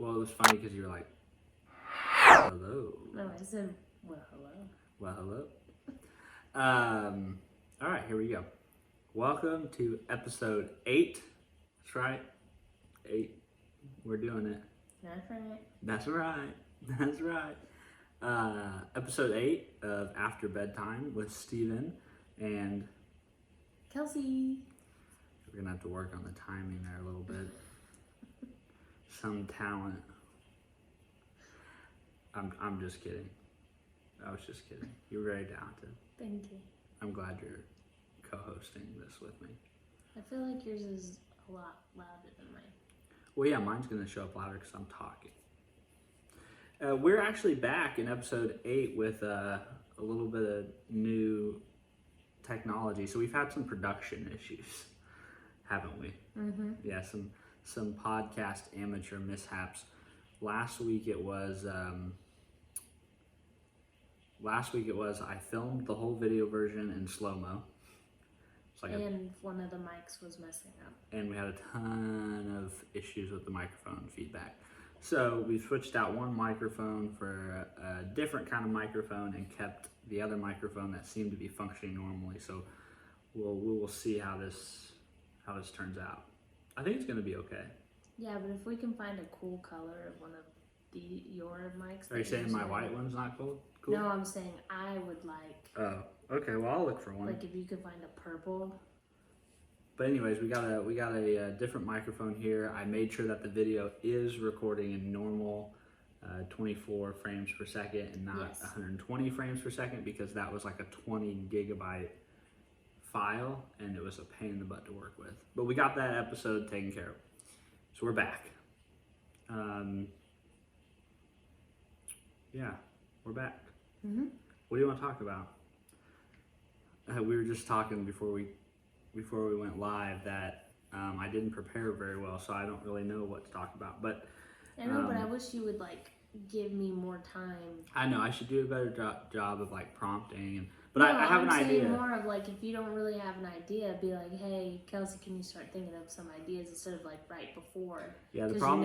Well, it was funny because you were like, hello. No, I said, well, hello. Well, hello. All right, here we go. Welcome to episode 8. That's right. 8. We're doing it. That's right. That's right. That's right. Episode 8 of After Bedtime with Stevan and Kelsey. we're going to have to work on the timing there a little bit. Some talent. I'm just kidding. I was just kidding. You're very talented. Thank you. I'm glad you're co-hosting this with me. I feel like yours is a lot louder than mine. Well, yeah, mine's going to show up louder because I'm talking. We're actually back in episode 8 with a little bit of new technology. So we've had some production issues, haven't we? Mm-hmm. Yeah, some podcast amateur mishaps. Last week it was I filmed the whole video version in slow-mo. And one of the mics was messing up. And we had a ton of issues with the microphone feedback. So we switched out one microphone for a different kind of microphone and kept the other microphone that seemed to be functioning normally. So we will see how this turns out. I think it's going to be okay. Yeah, but if we can find a cool color of one of your mics. Are you saying my white one's not cool? No, I'm saying I would like. Oh, okay. Well, I'll look for one. Like if you could find a purple. But anyways, we got a different microphone here. I made sure that the video is recording in normal 24 frames per second and not 120 frames per second because that was like a 20 gigabyte file and it was a pain in the butt to work with. But we got that episode taken care of. So we're back. Yeah, we're back. Mm-hmm. What do you want to talk about? We were just talking before we went live that I didn't prepare very well, so I don't really know what to talk about. But I know, but I wish you would like give me more time. I know I should do a better job of like prompting, No, I have an idea. More of like if you don't really have an idea, be like, hey, Kelsey, can you start thinking of some ideas instead of like right before? Yeah, the problem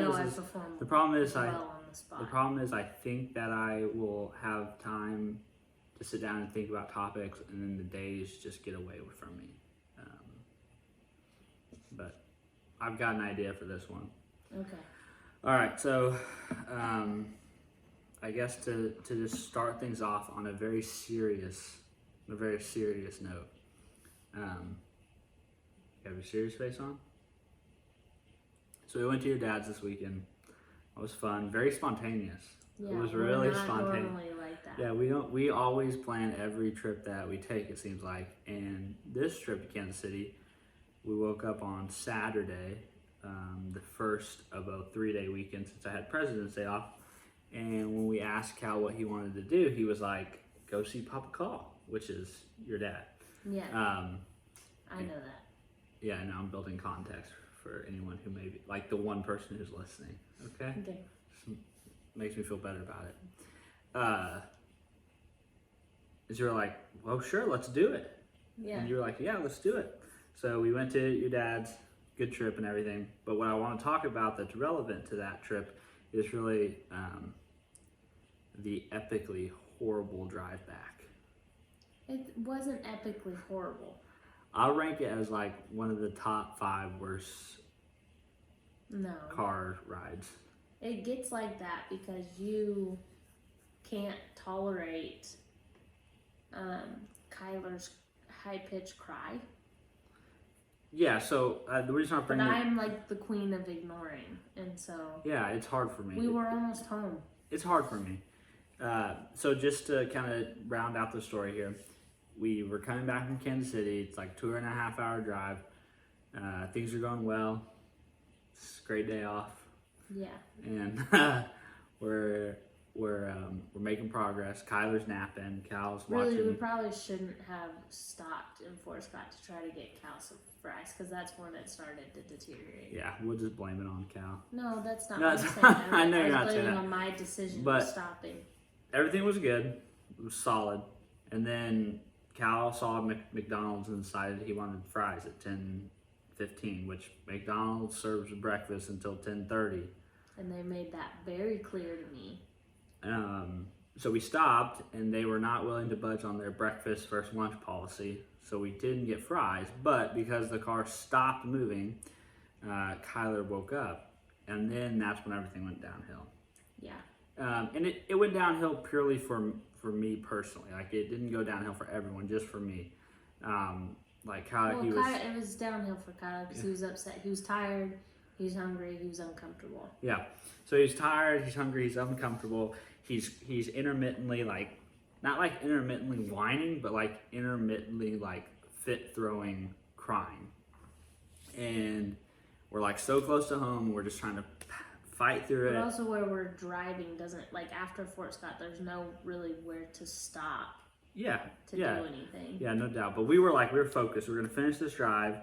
is I think that I will have time to sit down and think about topics, and then the days just get away from me. But I've got an idea for this one. Okay. All right, so I guess to just start things off on a very serious note. You have your serious face on? So we went to your dad's this weekend. It was fun, very spontaneous. Yeah, it was really spontaneous. Normally like that. Yeah, we always plan every trip that we take, it seems like. And this trip to Kansas City, we woke up on Saturday, the first of a 3-day weekend since I had President's Day off. And when we asked Cal what he wanted to do, he was like, go see Papa Call, which is your dad. Yeah. I know that. Yeah, and I'm building context for anyone who may be, like the one person who's listening, okay? Okay. Just makes me feel better about it. Is you were like, well, sure, let's do it. Yeah. And you were like, yeah, let's do it. So we went to your dad's, good trip and everything. But what I want to talk about that's relevant to that trip is really the epically horrible drive back. It wasn't epically horrible. I'll rank it as like one of the top 5 worst car rides. It gets like that because you can't tolerate Kyler's high-pitched cry. Yeah, so the reason I'm bringing But I'm like the queen of ignoring, and so... Yeah, it's hard for me. We were almost home. It's hard for me. So just to kind of round out the story here, we were coming back from Kansas City. It's like 2.5 hour drive. Things are going well. It's a great day off. Yeah. And we're making progress. Kyler's napping. Cal's watching. Really, we probably shouldn't have stopped in Fort Scott to try to get Cal some fries because that's when it started to deteriorate. Yeah, we'll just blame it on Cal. No, that's not No, what I'm saying. I know you're I not was saying blaming that. on my decision But of stopping. everything was good. It was solid. And then Cal saw McDonald's and decided he wanted fries at 10:15, which McDonald's serves breakfast until 10:30. And they made that very clear to me. So we stopped, and they were not willing to budge on their breakfast versus lunch policy. So we didn't get fries, but because the car stopped moving, Kyler woke up, and then that's when everything went downhill. Yeah. And it went downhill purely for me personally. Like, it didn't go downhill for everyone, just for me. Like Kyler, it was downhill for Kyler because he was upset. He was tired. He was hungry. He was uncomfortable. Yeah. So he's tired. He's hungry. He's uncomfortable. He's intermittently, like, not like intermittently whining, but like intermittently like fit throwing, crying. And we're like so close to home. We're just trying to fight through it. But also where we're driving doesn't, like, after Fort Scott, there's no really where to stop. Yeah. To do anything. Yeah, no doubt. But we were focused. We're gonna finish this drive.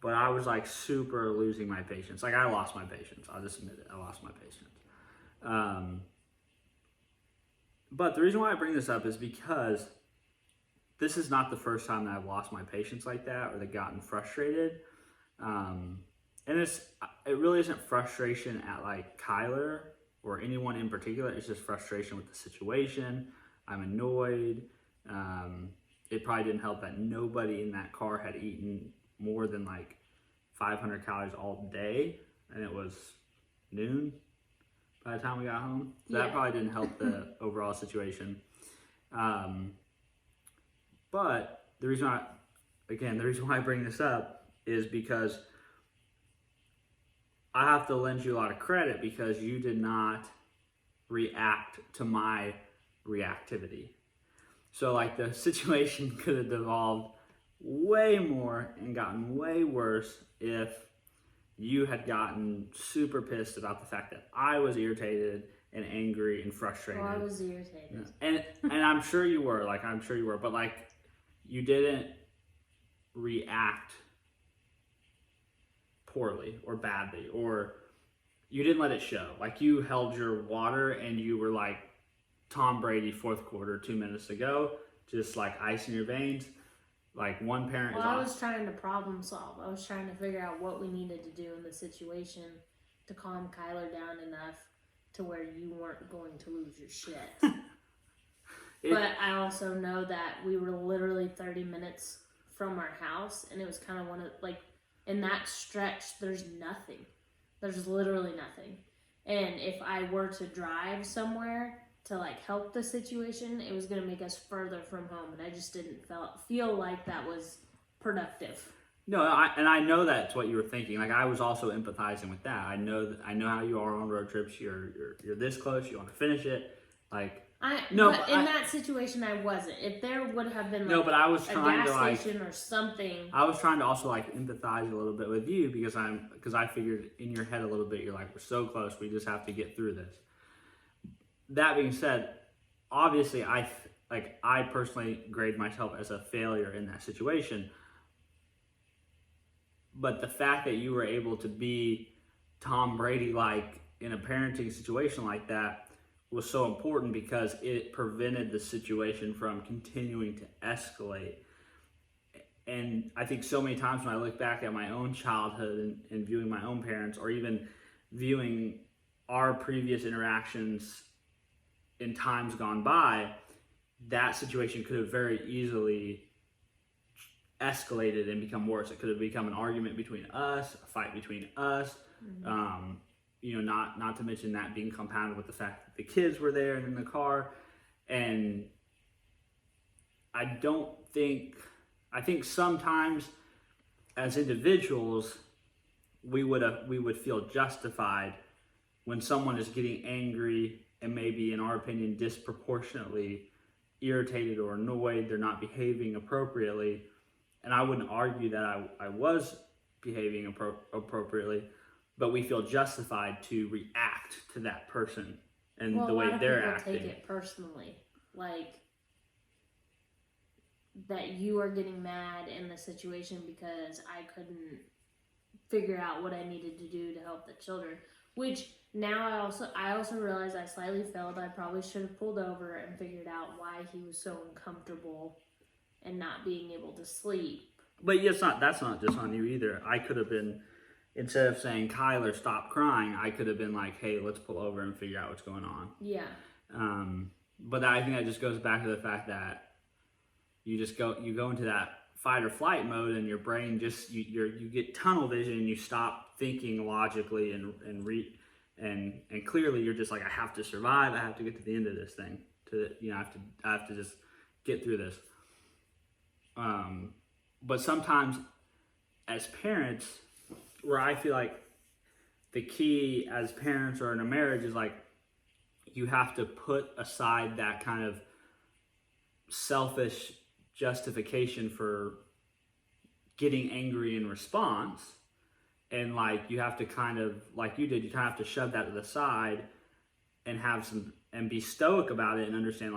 But I was like super losing my patience. Like, I lost my patience. I'll just admit it. I lost my patience. But the reason why I bring this up is because this is not the first time that I've lost my patience like that or that gotten frustrated. And it really isn't frustration at like Kyler or anyone in particular. It's just frustration with the situation. I'm annoyed. It probably didn't help that nobody in that car had eaten more than like 500 calories all day, and it was noon by the time we got home. So that probably didn't help the overall situation. But the reason why I bring this up is because I have to lend you a lot of credit because you did not react to my reactivity. So like the situation could have devolved way more and gotten way worse if you had gotten super pissed about the fact that I was irritated and angry and frustrated. Oh, I was irritated. And I'm sure you were, but like you didn't react poorly or badly, or you didn't let it show. Like, you held your water and you were like Tom Brady fourth quarter, 2 minutes to go, just like ice in your veins. Like, one parent I was trying to problem solve. I was trying to figure out what we needed to do in the situation to calm Kyler down enough to where you weren't going to lose your shit. But I also know that we were literally 30 minutes from our house, and it was kind of one of, like, in that stretch, there's nothing. There's literally nothing. And if I were to drive somewhere to like help the situation, it was going to make us further from home, and I just didn't feel like that was productive. No, I know that's what you were thinking. Like, I was also empathizing with that. I know how you are on road trips. You're this close. You want to finish it. Like, but in that situation, I wasn't. If there would have been like but I was trying a gas station or something. I was trying to also like empathize a little bit with you because I figured in your head a little bit. You're like, we're so close. We just have to get through this. That being said, obviously, I personally grade myself as a failure in that situation. But the fact that you were able to be Tom Brady-like in a parenting situation like that was so important because it prevented the situation from continuing to escalate. And I think so many times when I look back at my own childhood and viewing my own parents, or even viewing our previous interactions in times gone by, that situation could have very easily escalated and become worse. It could have become an argument between us, a fight between us. Mm-hmm. Not to mention that being compounded with the fact that the kids were there and in the car. And I think sometimes as individuals, we would feel justified when someone is getting angry and maybe, in our opinion, disproportionately irritated or annoyed, they're not behaving appropriately. And I wouldn't argue that I was behaving appropriately, but we feel justified to react to that person and the way they're acting. Take it personally, like that you are getting mad in the situation because I couldn't figure out what I needed to do to help the children. Which now I also realize I slightly failed. I probably should have pulled over and figured out why he was so uncomfortable and not being able to sleep. But that's not just on you either. I could have been instead of saying, Kyler, stop crying, I could have been like, hey, let's pull over and figure out what's going on. Yeah. But I think that just goes back to the fact that you go into that fight or flight mode, and your brain just you get tunnel vision, and you stop thinking logically and clearly. You're just like, I have to survive. I have to get to the end of this thing. I have to just get through this. But sometimes as parents, where I feel like the key as parents or in a marriage is like, you have to put aside that kind of selfish justification for getting angry in response. And like, you have to kind of, like you did, you kind of have to shove that to the side and and be stoic about it and understand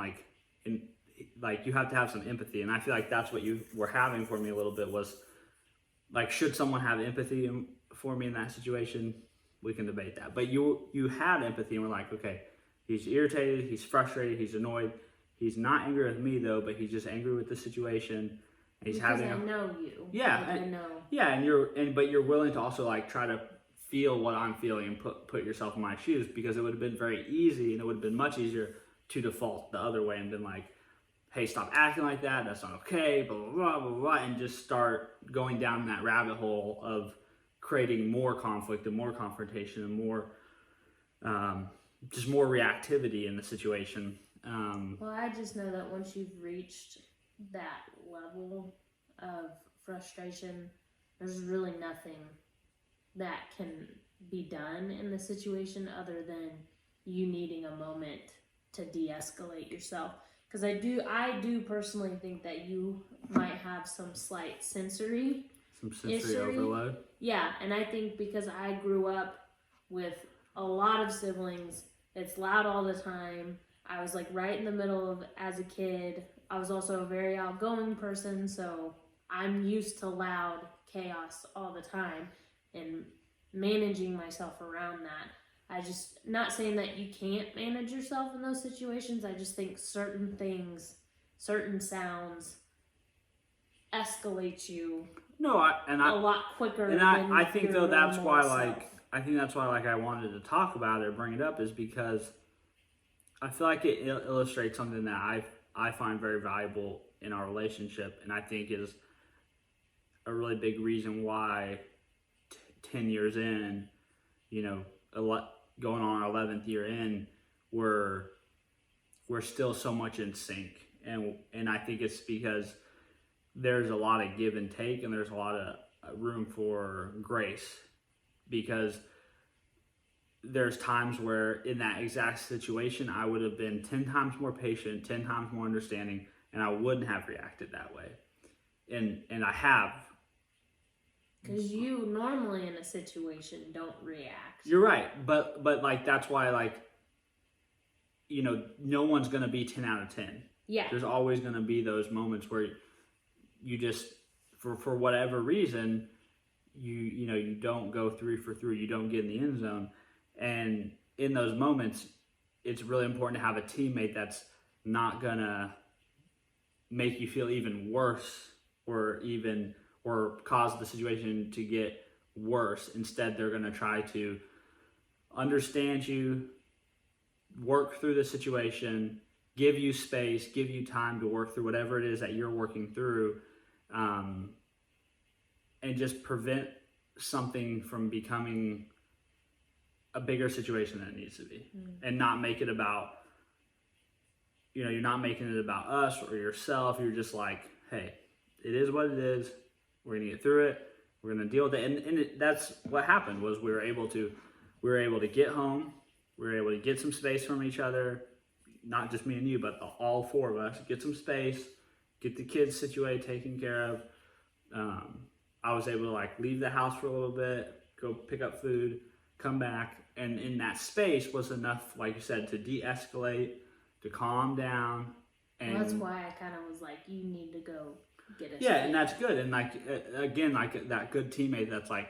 you have to have some empathy. And I feel like that's what you were having for me a little bit, was like, should someone have empathy for me in that situation? We can debate that. But you had empathy, and we're like, okay, he's irritated, he's frustrated, he's annoyed. He's not angry with me though, but he's just angry with the situation. And he's because I know you. Yeah, like, I know. Yeah, but you're willing to also like try to feel what I'm feeling and put yourself in my shoes, because it would have been very easy, and it would have been much easier to default the other way and been like, hey, stop acting like that. That's not okay. Blah blah blah blah blah, and just start going down that rabbit hole of creating more conflict and more confrontation and more just more reactivity in the situation. Well, I just know that once you've reached that level of frustration, there's really nothing that can be done in the situation other than you needing a moment to de-escalate yourself. Because I do personally think that you might have some slight sensory overload. Yeah, and I think because I grew up with a lot of siblings, it's loud all the time. I was like right in the middle of, as a kid, I was also a very outgoing person, so I'm used to loud chaos all the time and managing myself around that. I just, not saying that you can't manage yourself in those situations, I just think certain things, certain sounds escalate you a lot quicker. And I think though that's why I wanted to talk about it or bring it up, is because I feel like it illustrates something that I find very valuable in our relationship, and I think is a really big reason why 10 years in, going on our 11th year in, we're still so much in sync. And I think it's because there's a lot of give and take, and there's a lot of room for grace, because there's times where in that exact situation, I would have been 10 times more patient, 10 times more understanding, and I wouldn't have reacted that way. And I have. Because you normally in a situation don't react. You're right. But like, that's why, like, no one's going to be 10 out of 10. Yeah. There's always going to be those moments where you just, for whatever reason, you don't go 3 for 3. You don't get in the end zone. And in those moments, it's really important to have a teammate that's not gonna make you feel even worse or cause the situation to get worse. Instead, they're gonna try to understand you, work through the situation, give you space, give you time to work through whatever it is that you're working through, and just prevent something from becoming a bigger situation than it needs to be. And not make it about, you're not making it about us or yourself. You're just like, hey, it is what it is. We're gonna get through it. We're gonna deal with it. And that's what happened, was we were able to get home. We were able to get some space from each other, not just me and you, but all 4 of us, get some space, get the kids situated, taken care of. I was able to like leave the house for a little bit, go pick up food, come back, and in that space was enough, like you said, to de-escalate, to calm down. And well, that's why I kind of was like, you need to go get a yeah, space. and that's good. And like, again, like that good teammate that's like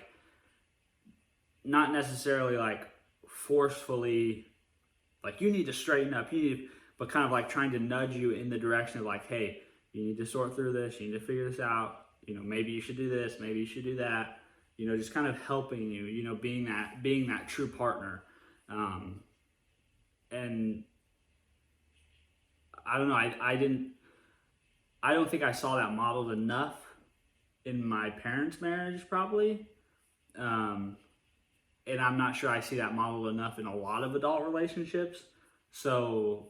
not necessarily like forcefully like, you need to straighten up, but kind of like trying to nudge you in the direction of like, hey, you need to sort through this, you need to figure this out, maybe you should do this, maybe you should do that. just kind of helping you, being that true partner. And I don't know, I don't think I saw that modeled enough in my parents' marriage, probably. And I'm not sure I see that modeled enough in a lot of adult relationships. So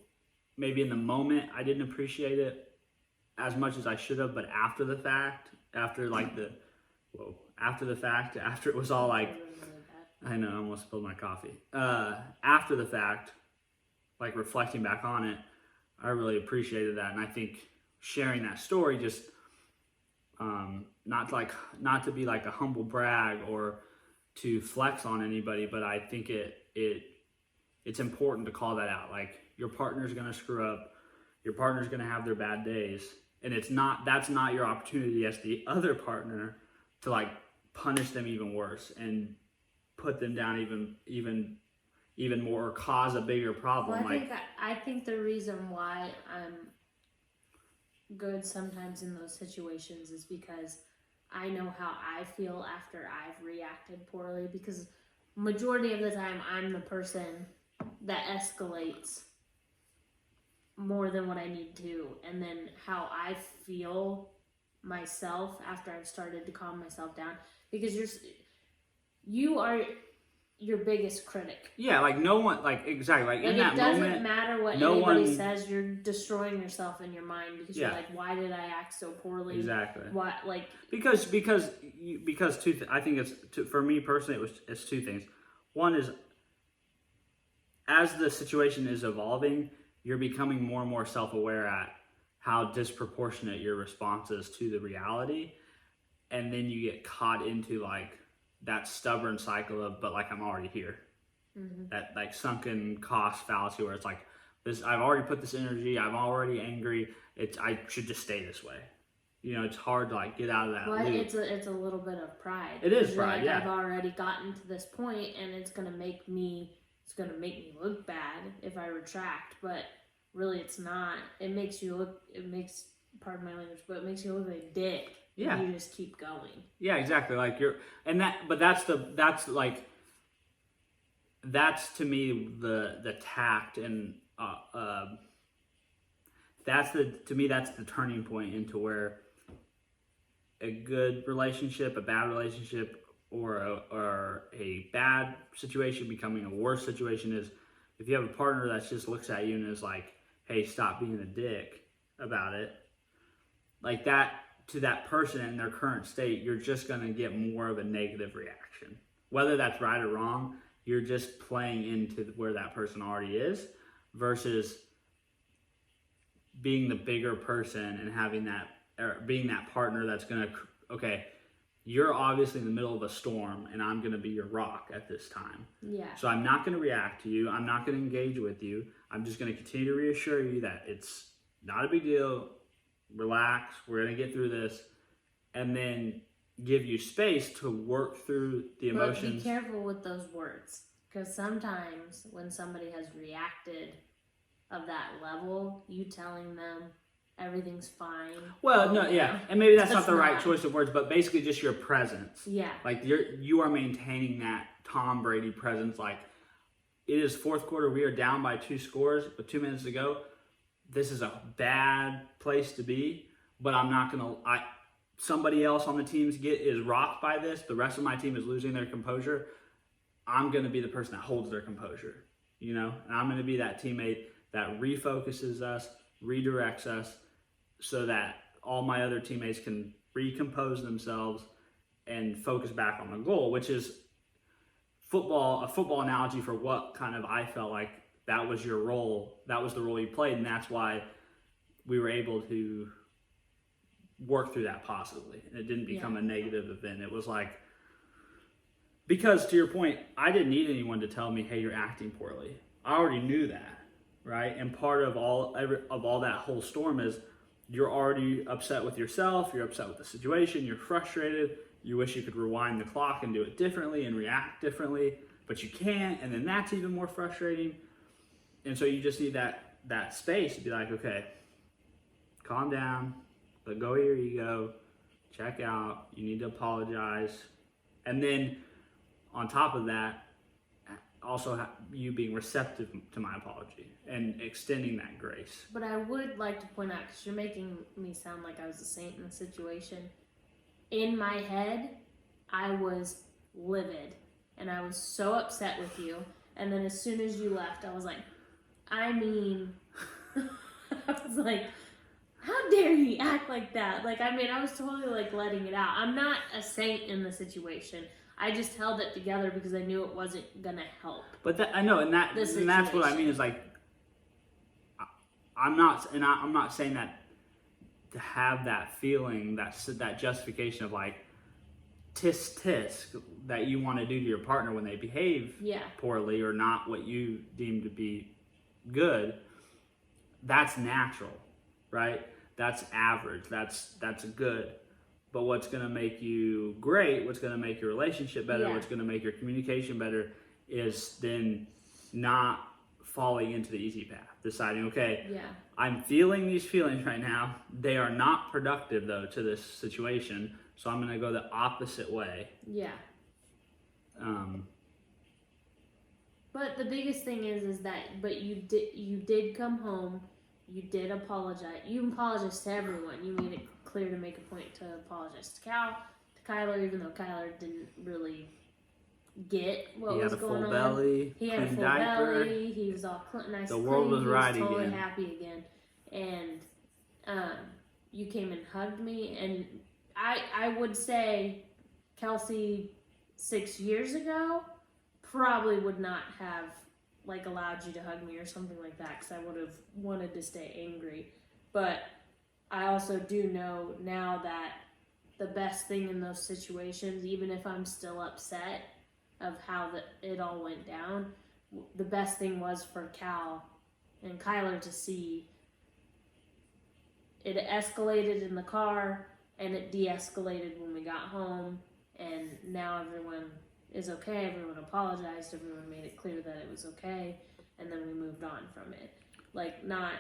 maybe in the moment I didn't appreciate it as much as I should have, but after the fact, after it was all like, I know, I almost spilled my coffee. After the fact, like reflecting back on it, I really appreciated that. And I think sharing that story, just not to be like a humble brag or to flex on anybody, but I think it's important to call that out. Like, your partner's gonna screw up, your partner's gonna have their bad days, and that's not your opportunity as the other partner to like punish them even worse and put them down even more, or cause a bigger problem. Well, I think the reason why I'm good sometimes in those situations is because I know how I feel after I've reacted poorly, because majority of the time I'm the person that escalates more than what I need to, and then how I feel myself after I've started to calm myself down, because you are your biggest critic. Yeah, like no one, like exactly, like in that moment, it doesn't matter what anybody says. You're destroying yourself in your mind, because you're like, why did I act so poorly? Exactly. What, like, because I think for me personally, it's two things. One is, as the situation is evolving, you're becoming more and more self-aware at how disproportionate your response is to the reality, and then you get caught into like that stubborn cycle of, but like, I'm already here. Mm-hmm. That like sunken cost fallacy, where it's like, this, I've already put this energy, I'm already angry, I should just stay this way. It's hard to like get out of that loop. It's a little bit of pride. It is pride, like, yeah. I've already gotten to this point, and it's gonna make me look bad if I retract, but really it's not. It makes, pardon my language, but it makes you look like a dick. Yeah. You just keep going. Yeah, exactly. Like that's to me the tact, and that's the turning point into where a good relationship, a bad relationship, or a bad situation becoming a worse situation is if you have a partner that just looks at you and is like, hey, stop being a dick about it. Like that, to that person in their current state, you're just going to get more of a negative reaction. Whether that's right or wrong, you're just playing into where that person already is, versus being the bigger person and having that, or being that partner that's going to, okay, you're obviously in the middle of a storm and I'm going to be your rock at this time. Yeah. So I'm not going to react to you. I'm not going to engage with you. I'm just going to continue to reassure you that it's not a big deal. Relax. We're going to get through this. And then give you space to work through the emotions. But be careful with those words, because sometimes when somebody has reacted of that level, you telling them everything's fine. Well, no, yeah, and maybe that's not the right choice of words, but basically just your presence. Yeah, like you are maintaining that Tom Brady presence. Like, it is fourth quarter, we are down by 2 scores, but 2 minutes to go. This is a bad place to be, but I'm not gonna. Somebody else on the team is rocked by this. The rest of my team is losing their composure. I'm gonna be the person that holds their composure, and I'm gonna be that teammate that refocuses us, redirects us, so that all my other teammates can recompose themselves and focus back on the goal, which is a football analogy for what kind of I felt like that was your role. That was the role you played, and that's why we were able to work through that positively, and it didn't become a negative event. It was like, because to your point, I didn't need anyone to tell me, hey, you're acting poorly. I already knew that, right? And part of all that whole storm is you're already upset with yourself, you're upset with the situation, you're frustrated, you wish you could rewind the clock and do it differently and react differently, but you can't, and then that's even more frustrating. And so you just need that space to be like, okay, calm down, let go of your ego, check out, you need to apologize, And then on top of that, also you being receptive to my apology and extending that grace. But I would like to point out, because you're making me sound like I was a saint in the situation. In my head, I was livid and I was so upset with you. And then as soon as you left, I was like, I mean, I was like, how dare he act like that? Like, I mean, I was totally like letting it out. I'm not a saint in the situation. I just held it together because I knew it wasn't gonna help. But that, I know, and that's what I mean is like, I'm not saying that to have that feeling, that justification of like tisk that you want to do to your partner when they behave poorly or not what you deem to be good. That's natural, right? That's average. That's good. But what's going to make you great, what's going to make your relationship better, what's going to make your communication better is then not falling into the easy path. Deciding, okay, I'm feeling these feelings right now. They are not productive, though, to this situation. So I'm going to go the opposite way. Yeah. But the biggest thing is that, but you did come home. You did apologize. You apologized to everyone. You made it clear to make a point to apologize to Kyler, even though Kyler didn't really get what was going on. Belly, he had a full belly. He was all nice. The world was right again. Totally happy again. And you came and hugged me. And I would say Kelsey 6 years ago probably would not have like allowed you to hug me or something like that, because I would have wanted to stay angry. But I also do know now that the best thing in those situations, even if I'm still upset of how it all went down, the best thing was for Cal and Kyler to see it escalated in the car and it de-escalated when we got home, and now everyone is okay. Everyone apologized. Everyone made it clear that it was okay, and then we moved on from it. Like, not.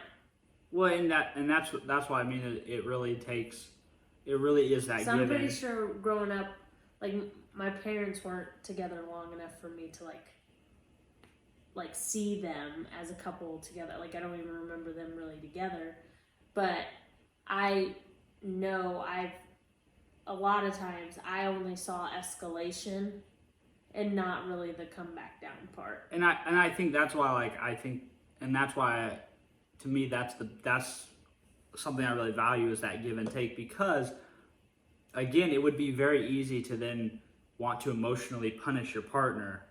Well, and that's why I mean it really is that. So I'm pretty sure growing up, like my parents weren't together long enough for me to like see them as a couple together. Like I don't even remember them really together, but I know a lot of times I only saw escalation and not really the come back down part. And I think that's why that's why to me that's something I really value is that give and take, because again, it would be very easy to then want to emotionally punish your partner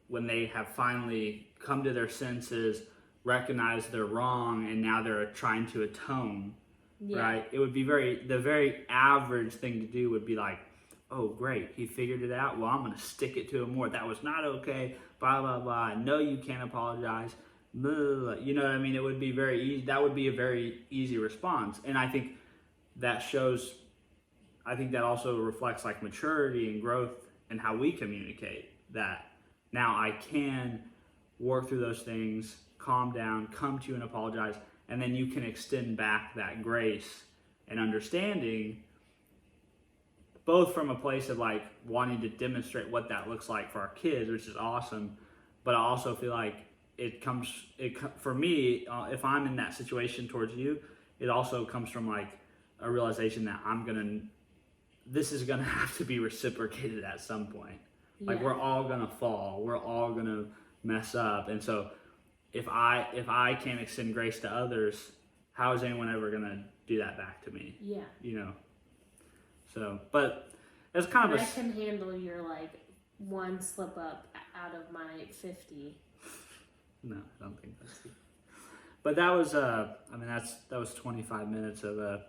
when they have finally come to their senses, recognize they're wrong, and now they're trying to atone. Right? It would be the very average thing to do would be like, oh, great, he figured it out. Well, I'm going to stick it to him more. That was not okay. Blah, blah, blah. I know you can't apologize. Blah, blah, blah. You know what I mean? It would be very easy. That would be a very easy response. And I think that also reflects like maturity and growth and how we communicate, that now I can work through those things, calm down, come to you and apologize. And then you can extend back that grace and understanding, both from a place of like wanting to demonstrate what that looks like for our kids, which is awesome. But I also feel like for me, if I'm in that situation towards you, it also comes from like a realization that this is gonna have to be reciprocated at some point. Like we're all gonna fall, we're all gonna mess up, and so if I can't extend grace to others, how is anyone ever gonna do that back to me? Yeah. You know. So, but it's kind of I can handle your like one slip up out of my 50. No, I don't think that's it. But that was that was 25 minutes of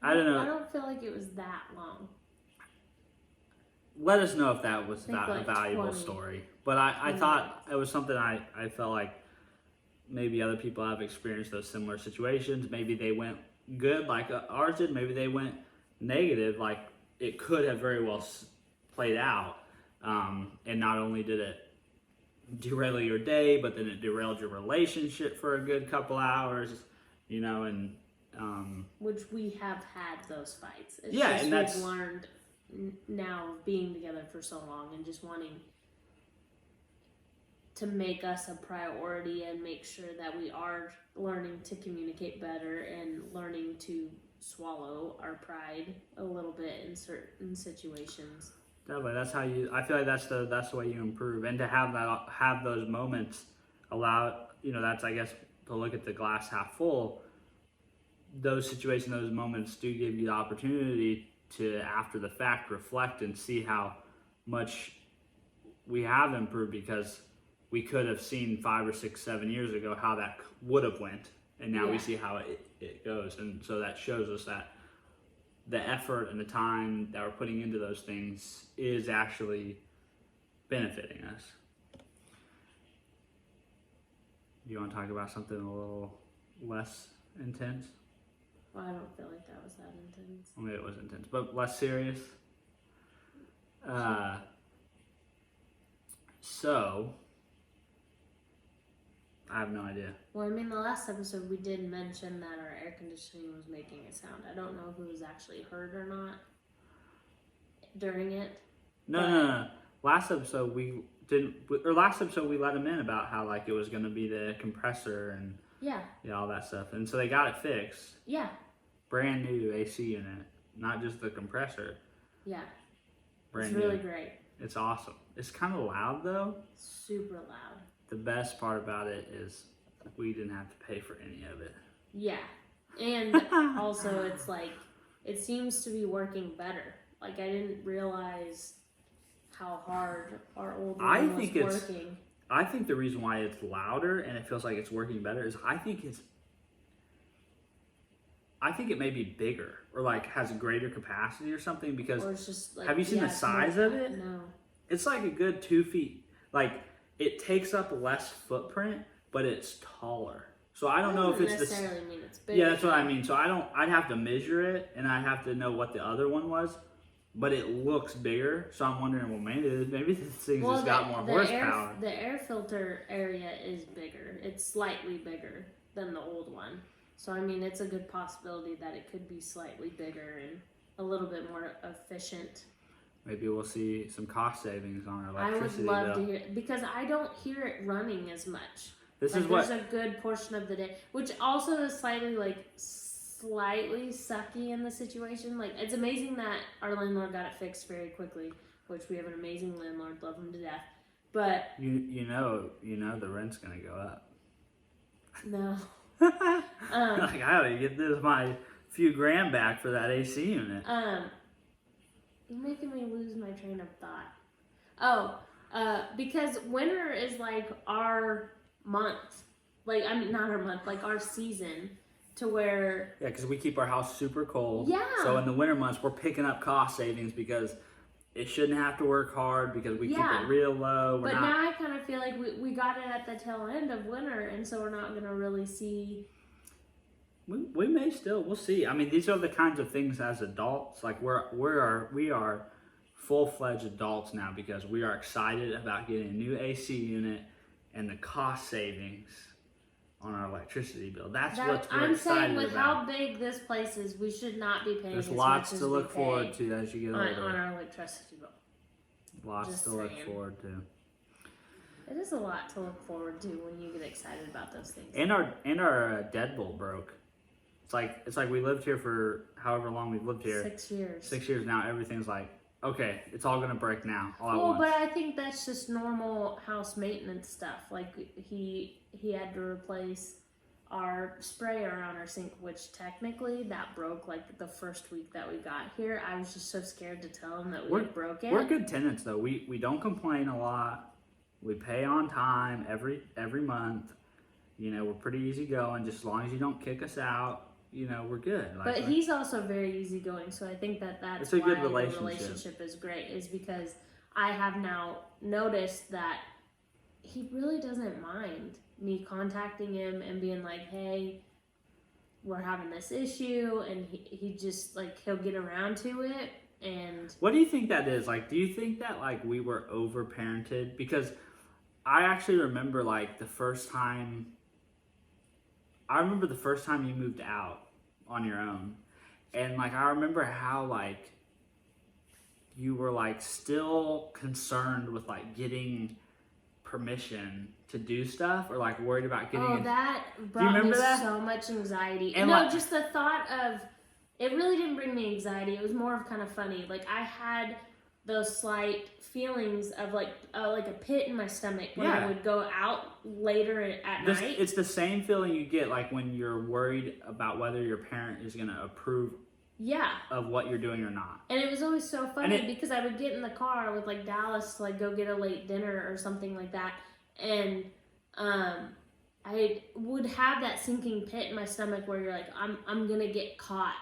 I don't know. I don't feel like it was that long. Let us know if that was a valuable story. But I thought it was something I felt like maybe other people have experienced those similar situations. Maybe they went good like ours did. Maybe they went negative like it could have very well played out. And not only did it derail your day, but then it derailed your relationship for a good couple hours, you know, and which we have had those fights. We've learned now of being together for so long and just wanting to make us a priority and make sure that we are learning to communicate better and learning to swallow our pride a little bit in certain situations. Definitely, that's how you. I feel like that's the way you improve, and to have those moments allow, that's, I guess, to look at the glass half full. Those situations, those moments do give you the opportunity to, after the fact, reflect and see how much we have improved, because we could have seen 5 or 6, 7 years ago how that would have went, and now we see how it goes, and so that shows us that the effort and the time that we're putting into those things is actually benefiting us. Do you want to talk about something a little less intense? Well, I don't feel like that was that intense. Well, maybe it was intense, but less serious. So, I have no idea. Well, I mean, the last episode we did mention that our air conditioning was making a sound. I don't know if it was actually heard or not during it. No. Last episode we let them in about how, like, it was going to be the compressor and all that stuff, and so they got it fixed. Yeah. Brand new AC unit, not just the compressor. Yeah. Brand it's new. Really great. It's awesome. It's kind of loud though. Super loud. The best part about it is we didn't have to pay for any of it. Yeah. And also it's like, it seems to be working better. Like, I didn't realize how hard our old one was working. I think the reason why it's louder and it feels like it's working better is I think it may be bigger or like has a greater capacity or something, because or it's just like, have you seen the size of it? No. It's like a good 2 feet. Like, it takes up less footprint, but it's taller. So I don't know if it's necessarily mean it's bigger. Yeah, that's what I mean. So I'd have to measure it and I'd have to know what the other one was, but it looks bigger. So I'm wondering, well, maybe this thing's just got more horsepower. The air filter area is bigger. It's slightly bigger than the old one. So I mean, it's a good possibility that it could be slightly bigger and a little bit more efficient. Maybe we'll see some cost savings on our electricity I would love to hear it, because I don't hear it running as much. There's a good portion of the day, which also is slightly sucky in the situation. Like, it's amazing that our landlord got it fixed very quickly, which we have an amazing landlord, love him to death. But you know the rent's gonna go up. No. Like, I gotta get my few grand back for that AC unit. You're making me lose my train of thought. Because winter is like our month. Like, I mean, not our month, like our season, to where... Yeah, because we keep our house super cold. Yeah. So in the winter months, we're picking up cost savings because it shouldn't have to work hard, because we keep it real low. Now I kind of feel like we got it at the tail end of winter, and so we're not going to really see... We may still, we'll see. I mean, these are the kinds of things as adults. Like, we are full-fledged adults now, because we are excited about getting a new AC unit and the cost savings on our electricity bill. That's what we're excited about. I'm saying, with how big this place is, we should not be paying There's as lots much to as look we forward pay to as you get older. on our electricity bill. Lots Just to look saying. forward to. It is a lot to look forward to when you get excited about those things. And our deadbolt broke. It's like we lived here for however long we've lived here. 6 years. 6 years now. Everything's like, okay, it's all gonna break now, all at once. But I think that's just normal house maintenance stuff. Like, he had to replace our sprayer on our sink, which technically that broke like the first week that we got here. I was just so scared to tell him that we had broke it. We're good tenants though. We don't complain a lot. We pay on time every month. We're pretty easygoing. Just as long as you don't kick us out, we're good. But he's also very easygoing, so I think that's a why good the relationship is great, is because I have now noticed that he really doesn't mind me contacting him and being like, hey, we're having this issue, and he just, like, he'll get around to it. And what do you think that is? Like, do you think that, like, we were over-parented? Because I actually remember, like, the first time you moved out on your own. And, like, I remember how, like, you were like still concerned with like getting permission to do stuff, or like worried about getting. Oh, that brought me so much anxiety. And no, just the thought of it really didn't bring me anxiety. It was more of kind of funny. Like I had those slight feelings of like a pit in my stomach when I would go out later at night. It's the same feeling you get like when you're worried about whether your parent is going to approve of what you're doing or not. And it was always so funny because I would get in the car with like Dallas to like go get a late dinner or something like that, and I would have that sinking pit in my stomach where you're like, I'm gonna get caught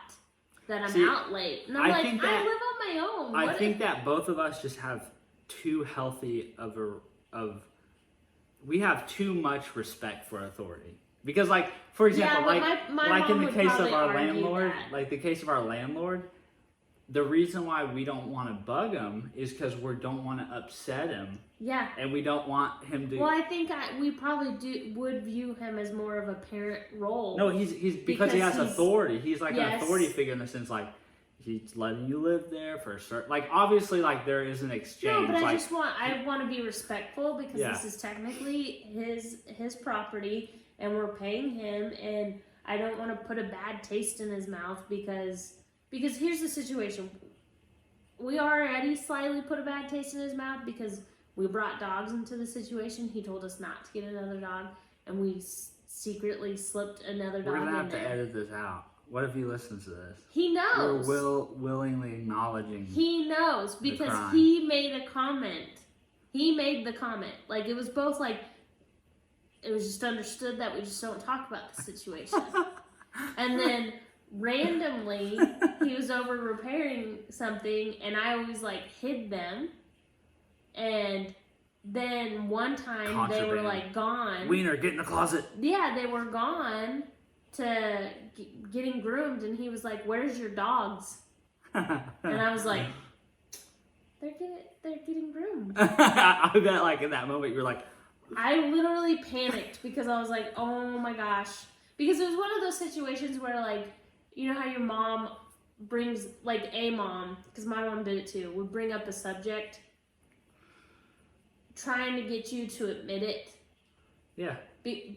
that I'm out late, and I'm I live on my own. I think that both of us just have too healthy we have too much respect for authority. Because, like, for example, like in the case of our landlord, the reason why we don't want to bug him is because we don't want to upset him. Yeah. And we don't want him to. Well, I think we probably would view him as more of a parent role. No, he's because he has authority. He's like an authority figure in the sense, like, he's letting you live there for a certain, like, obviously, like, there is an exchange. No, but I want to be respectful because this is technically his property. And we're paying him, and I don't want to put a bad taste in his mouth because here's the situation. We already slightly put a bad taste in his mouth because we brought dogs into the situation. He told us not to get another dog, and we secretly slipped another dog in there. We're going to have to edit this out. What if he listens to this? He knows. We're willingly acknowledging. He knows because he made a comment. He made the comment. Like, it was both like, it was just understood that we just don't talk about the situation. And then randomly, he was over repairing something, and I always like hid them. And then one time they were like gone. Wiener, get in the closet. Yeah, they were gone to getting groomed, and he was like, "Where's your dogs?" And I was like, "They're getting groomed." I bet, like in that moment, you're like. I literally panicked because I was like, oh my gosh. Because it was one of those situations where, like, you know how your mom brings, like, a mom, because my mom did it too, would bring up a subject trying to get you to admit it. Yeah.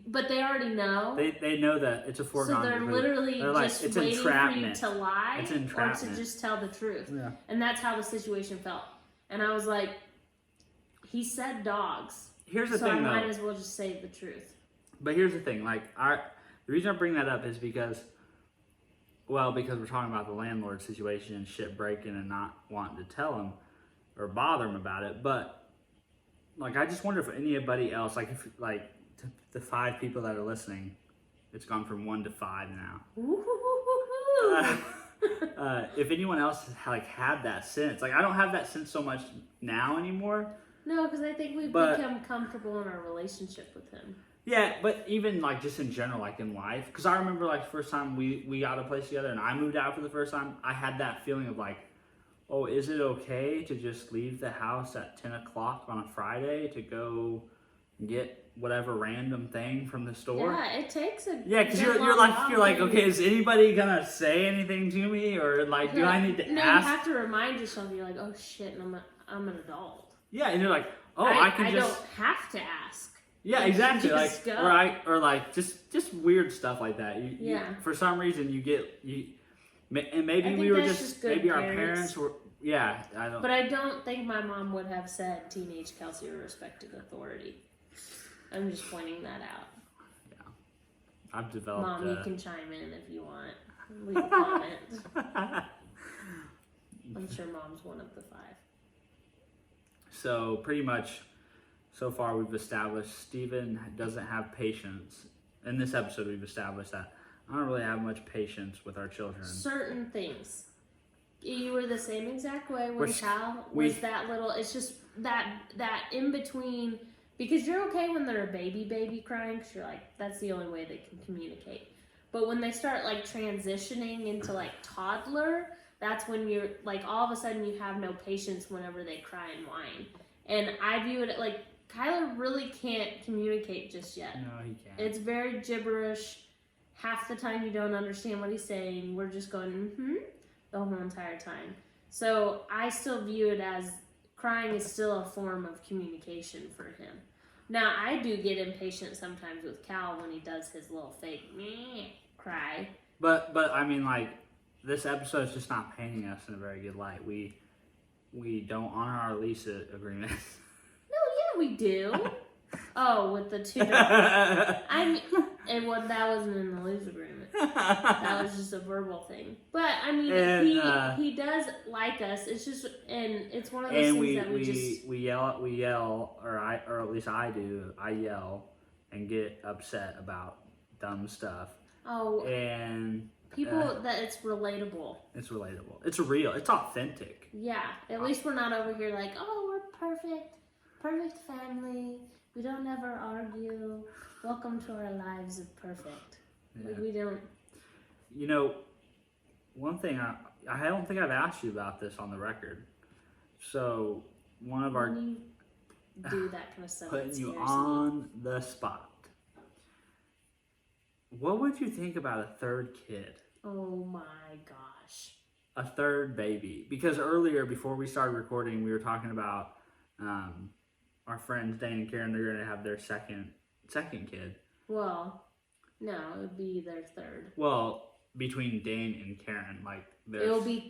But they already know. They know that it's a foregone. So they're literally just waiting for you to lie or to just tell the truth. Yeah. And that's how the situation felt. And I was like, he said dogs. Here's the thing, though. So I might as well just say the truth. But here's the thing, like, the reason I bring that up is because we're talking about the landlord situation and shit breaking and not wanting to tell him or bother him about it. But, like, I just wonder if anybody else, like, the 5 people that are listening, it's gone from 1 to 5 now. If anyone else like had that sense, like, I don't have that sense so much now anymore. No, because I think we've become comfortable in our relationship with him. Yeah, but even like just in general, like in life, because I remember like the first time we got a place together and I moved out for the first time, I had that feeling of like, oh, is it okay to just leave the house at 10 o'clock on a Friday to go get whatever random thing from the store? Yeah, it takes a because you're like, okay, is anybody gonna say anything to me, or like, do I need to ask? No, you have to remind yourself. You're like, oh shit, I'm an adult. Yeah, and you're like, oh, I don't have to ask. Yeah, exactly. Like, go. or like just weird stuff like that. You for some reason and maybe we were maybe our parents were. Yeah, I don't. But I don't think my mom would have said teenage Kelsey respected authority. I'm just pointing that out. Yeah, I've developed. Mom, you can chime in if you want. Leave a comment. I'm sure Mom's one of the 5. So pretty much, so far we've established Steven doesn't have patience. In this episode, we've established that I don't really have much patience with our children. Certain things. You were the same exact way when Cal was that little. It's just that in between, because you're okay when they're a baby crying, because you're like, that's the only way they can communicate. But when they start like transitioning into like toddler, that's when you're like, all of a sudden you have no patience whenever they cry and whine. And I view it like, Kyler really can't communicate just yet. No, he can't. It's very gibberish. Half the time you don't understand what he's saying. We're just going, the whole entire time. So I still view it as crying is still a form of communication for him. Now, I do get impatient sometimes with Cal when he does his little fake meh cry. But I mean, like, this episode is just not painting us in a very good light. We don't honor our lease agreement. No, yeah, we do. Oh, with the $2. I mean, that wasn't in the lease agreement. That was just a verbal thing. But I mean, he does like us. It's just, and it's one of those things that we yell, or at least I do. I yell and get upset about dumb stuff. Oh, and people that it's relatable. It's relatable. It's real. It's authentic. Yeah. At least we're not over here like, oh, we're perfect family. We don't ever argue. Welcome to our lives of perfect. Yeah. Like, we don't. You know, one thing I don't think I've asked you about this on the record. So one of our when you do that kind of stuff, putting you on the spot. What would you think about a third kid? Oh my gosh. A third baby. Because earlier, before we started recording, we were talking about our friends Dane and Karen. They're going to have their second kid. Well, no, it would be their third. Well, between Dane and Karen, like it will be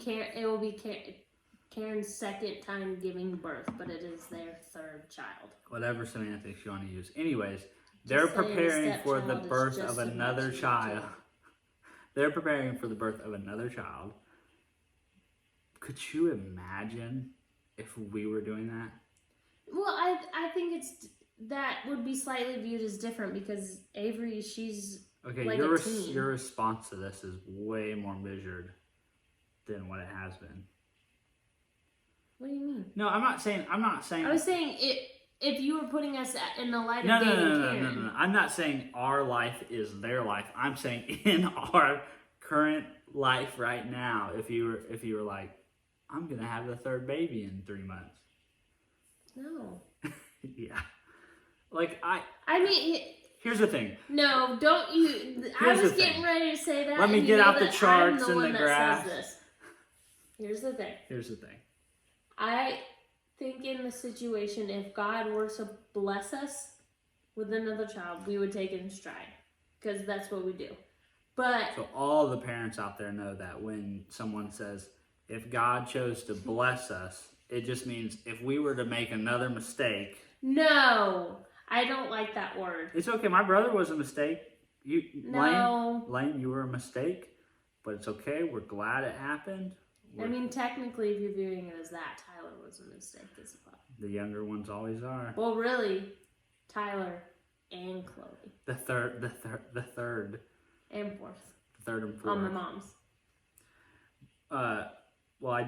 Karen's second time giving birth, but it is their third child. Whatever semantics you want to use. Anyways, they're preparing for the birth of another child. They're preparing for the birth of another child. Could you imagine if we were doing that? Well, I think that would be slightly viewed as different because Avery, she's okay. like Your response to this is way more measured than what it has been. What do you mean? No, I'm not saying. I was saying if you were putting us in the light of Dane and Karen. No. I'm not saying our life is their life. I'm saying in our current life right now, if you were like, I'm gonna have the third baby in 3 months. No. Yeah. Like I mean. Here's the thing. No, don't you. I was getting ready to say that. Let me get out the charts and the graphs. Here's the thing. I think in the situation, if God were to bless us with another child, we would take it in stride. Because that's what we do. But so all the parents out there know that when someone says, if God chose to bless us, it just means if we were to make another mistake. No, I don't like that word. It's okay. My brother was a mistake. No. Lane, you were a mistake, but it's okay. We're glad it happened. I mean, technically, if you're viewing it as that, Tyler was a mistake as well. The younger ones always are. Well, really, Tyler and Chloe. The third. And fourth. The third and fourth. On my mom's. Well, I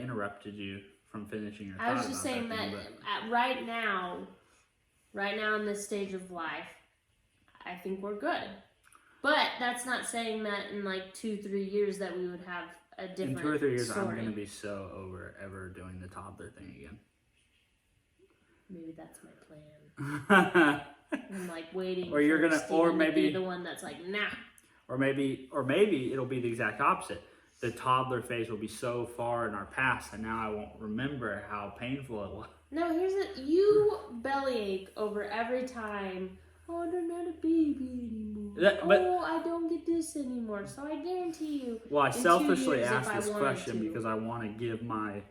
interrupted you from finishing your thought. I was just saying that right now in this stage of life, I think we're good. But that's not saying that in like 2-3 years that we would have a different in 2 or 3 years, story. I'm going to be so over ever doing the toddler thing again. Maybe that's my plan. I'm like waiting. Or you're gonna, or maybe to be the one that's like, nah. Or maybe it'll be the exact opposite. The toddler phase will be so far in our past that now I won't remember how painful it was. No, you bellyache over every time. Oh, I don't have a baby anymore. I don't get this anymore. So I guarantee you. Well, I selfishly asked this question because I want to give my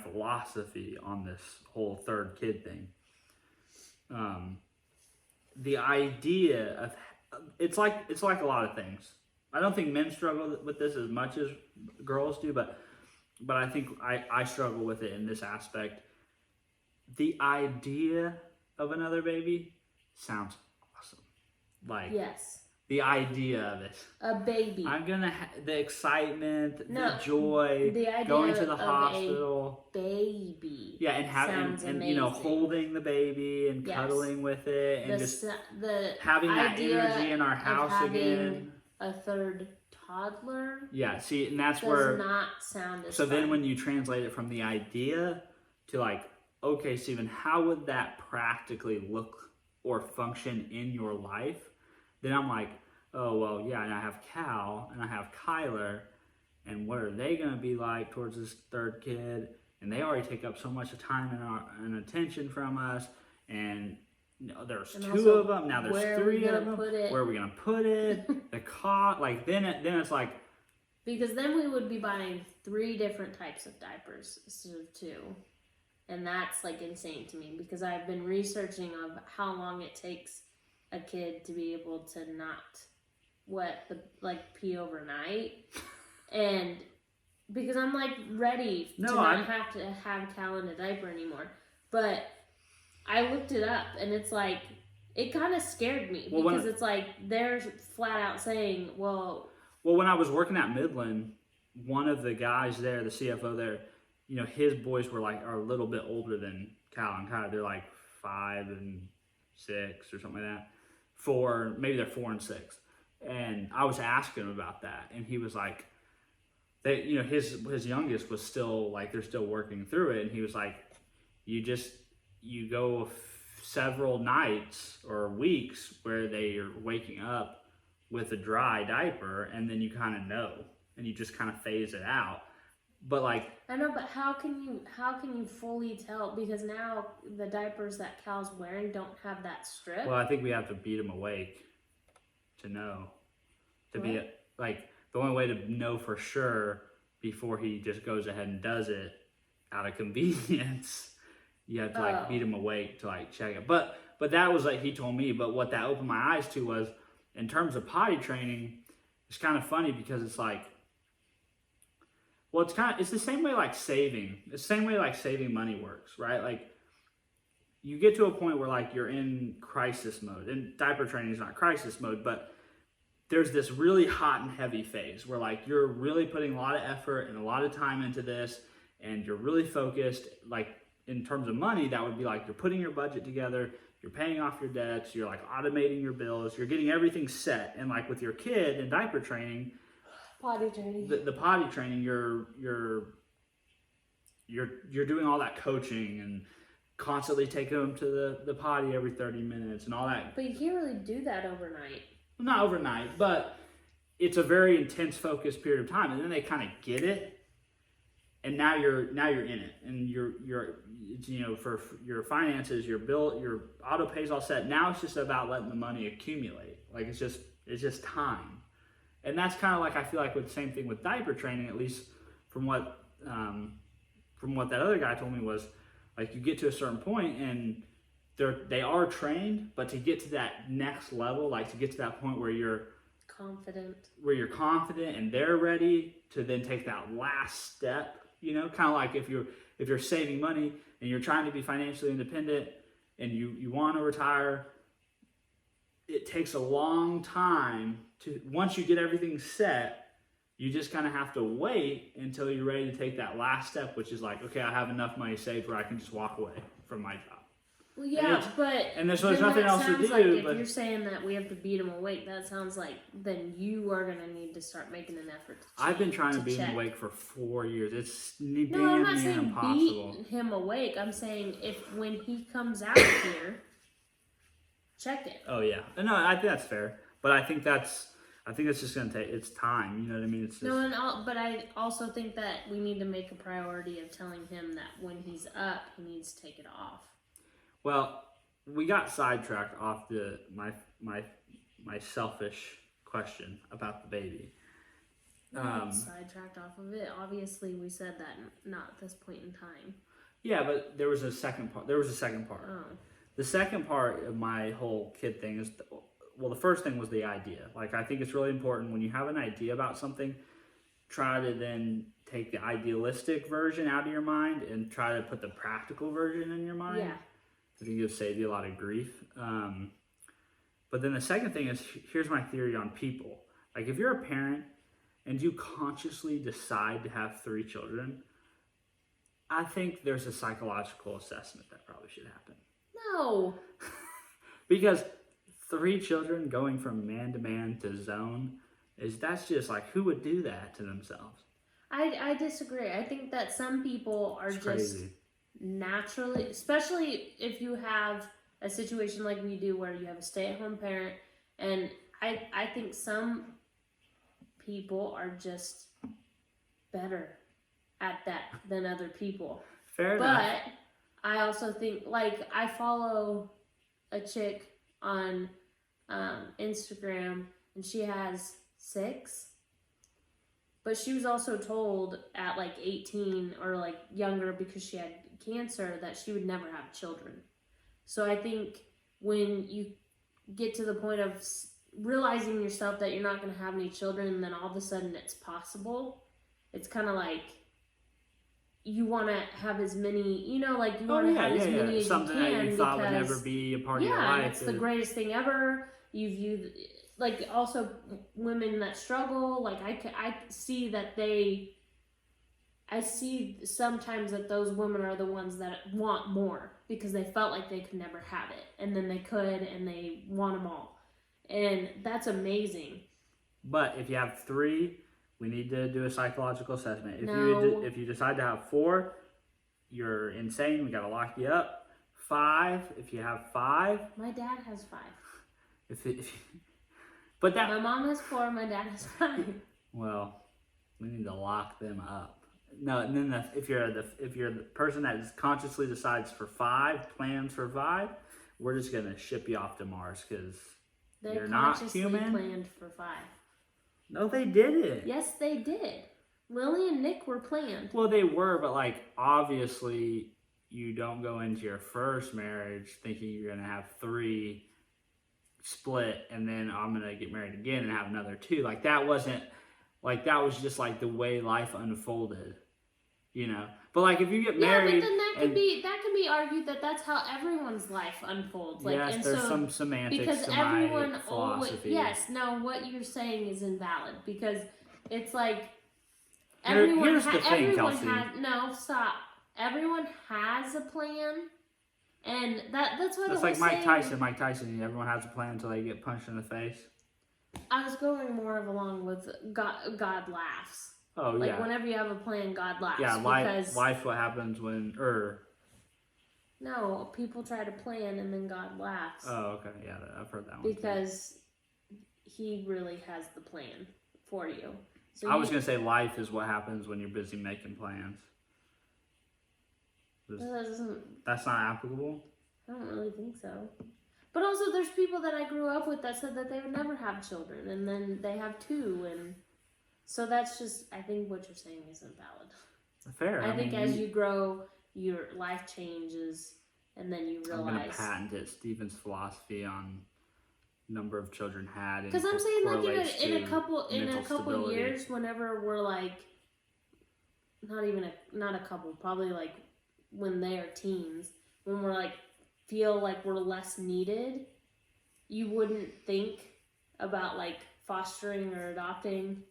philosophy on this whole third kid thing. The idea of it's like a lot of things. I don't think men struggle with this as much as girls do, but I think I struggle with it in this aspect. The idea of another baby sounds awesome. Like, yes. The idea of it. A baby. I'm gonna the excitement, the joy, the idea going to the hospital. A baby. Yeah, and having and holding the baby and cuddling with it and the having that energy in our house again. A third toddler. Yeah, see, and that's does where not sound as so fun. Then when you translate it from the idea to like, okay, Steven, how would that practically look or function in your life? Then I'm like, oh well, yeah, and I have Cal and I have Kyler, and what are they going to be like towards this third kid? And they already take up so much time and attention from us. And there's two of them. Now there's three of them. Where are we going to put it? The cost. Like, then it's like. Because then we would be buying 3 different types of diapers instead of 2. And that's like insane to me because I've been researching of how long it takes a kid to be able to not pee overnight. And because I'm like ready to not have to have Cal in a diaper anymore. But I looked it up and it's like, it kind of scared me because it's like they're flat out saying, well, when I was working at Midland, one of the guys there, the CFO there, his boys are a little bit older than Cal and Kyler. They're like 5 and 6 or something like that. Maybe they're 4 and 6. And I was asking him about that, and he was like, his youngest was still like they're still working through it, and he was like, you go several nights or weeks where they are waking up with a dry diaper, and then you kind of know, and you just kind of phase it out. But like I know, but how can you fully tell? Because now the diapers that Cal's wearing don't have that strip. Well, I think we have to beat him awake to know. Be like the only way to know for sure before he just goes ahead and does it out of convenience, you have to beat him awake to check it. But that was he told me. But what that opened my eyes to was in terms of potty training, it's kind of funny because it's like. Well, it's the same way saving. It's the same way saving money works, right? Like you get to a point where you're in crisis mode, and diaper training is not crisis mode, but there's this really hot and heavy phase where you're really putting a lot of effort and a lot of time into this, and you're really focused. In terms of money, that would be you're putting your budget together, you're paying off your debts, you're automating your bills, you're getting everything set. And with your kid in diaper training. Potty training. The potty training, you're doing all that coaching and constantly taking them to the potty every 30 minutes and all that. But you can't really do that overnight. Well, not overnight, but it's a very intense, focused period of time, and then they kind of get it, and now you're in it, and you're for your finances, your bill, your auto pay's all set. Now it's just about letting the money accumulate. It's just time. And that's kind of I feel with the same thing with diaper training, at least from what that other guy told me was you get to a certain point and they are trained, but to get to that next level, to get to that point where you're confident and they're ready to then take that last step, kind of if you're saving money and you're trying to be financially independent and you want to retire, it takes a long time once you get everything set, you just kind of have to wait until you're ready to take that last step, which is okay, I have enough money saved where I can just walk away from my job. Well, yeah, there's nothing else to do. If you're saying that we have to beat them awake, that sounds like then you are going to need to start making an effort to check. I've been trying to beat him awake for 4 years. It's I'm not saying impossible. Beat him awake. I'm saying when he comes out here, check it. Oh yeah, no, I think that's fair, but I think it's just gonna take it's time. You know what I mean? It's just... but I also think that we need to make a priority of telling him that when he's up, he needs to take it off. Well, we got sidetracked off my selfish question about the baby. Sidetracked off of it. Obviously, we said that not at this point in time. Yeah, but there was a second part. Oh. The second part of my whole kid thing is, the first thing was the idea. I think it's really important when you have an idea about something, try to then take the idealistic version out of your mind and try to put the practical version in your mind. Yeah. I think it'll save you a lot of grief. But then the second thing is, here's my theory on people. If you're a parent and you consciously decide to have 3 children, I think there's a psychological assessment that probably should happen. No. Because 3 children going from man to man to zone, that's just who would do that to themselves? I disagree. I think that some people are crazy. Naturally, especially if you have a situation like we do where you have a stay-at-home parent, and I think some people are just better at that than other people. Fair enough. But I also think, like, I follow a chick on Instagram, and she has 6. But she was also told at like 18 or like younger, because she had cancer, that she would never have children. So I think when you get to the point of realizing yourself that you're not going to have any children, and then all of a sudden it's possible, it's kind of like you want to have as many, you know, like you want to have as many as something you can, that you thought would never be a part of your life. It's the greatest thing ever. You view, like, also women that struggle, like I see that I see sometimes that those women are the ones that want more because they felt like they could never have it, and then they could, and they want them all, and that's amazing. But if you have 3, we need to do a psychological assessment. If you decide to have 4, you're insane. We gotta lock you up. 5, if you have 5. My dad has 5. But that. My mom has 4. My dad has 5. Well, we need to lock them up. No, and then if you're the person that consciously decides for 5, plans for 5, we're just gonna ship you off to Mars because you're not human. They planned for 5. No, they didn't. Yes, they did. Lily and Nick were planned. Well, they were, but like obviously, you don't go into your first marriage thinking you're gonna have 3 split, and then I'm gonna get married again and have another 2. Like that wasn't. Like that was just like the way life unfolded, you know. But like if you get married, yeah, but then that could be argued that that's how everyone's life unfolds. Like, yes, and there's so, some semantics because to everyone my philosophy. no, what you're saying is invalid because it's like Here's the thing, everyone Kelsey. Everyone has a plan, and that's why that's like Mike Tyson. Mike Tyson, everyone has a plan until they get punched in the face. I was going more of along with God laughs. Oh, like, yeah. Whenever you have a plan, God laughs. Yeah, life what happens when, No, people try to plan and then God laughs. Oh, okay. Yeah, I've heard that one. Because he really has the plan for you. So I was going to say life is what happens when you're busy making plans. That's not applicable? I don't really think so. But also, there's people that I grew up with that said that they would never have children, and then they have 2, and so that's just, I think what you're saying isn't valid. Fair. I think as you grow, your life changes, and then you realize. I'm going to patent it. Steven's philosophy on number of children had. Because I'm saying, like, in a couple years, whenever we're like, not a couple, probably like when they are teens, when we're like, feel like we're less needed, you wouldn't think about like fostering or adopting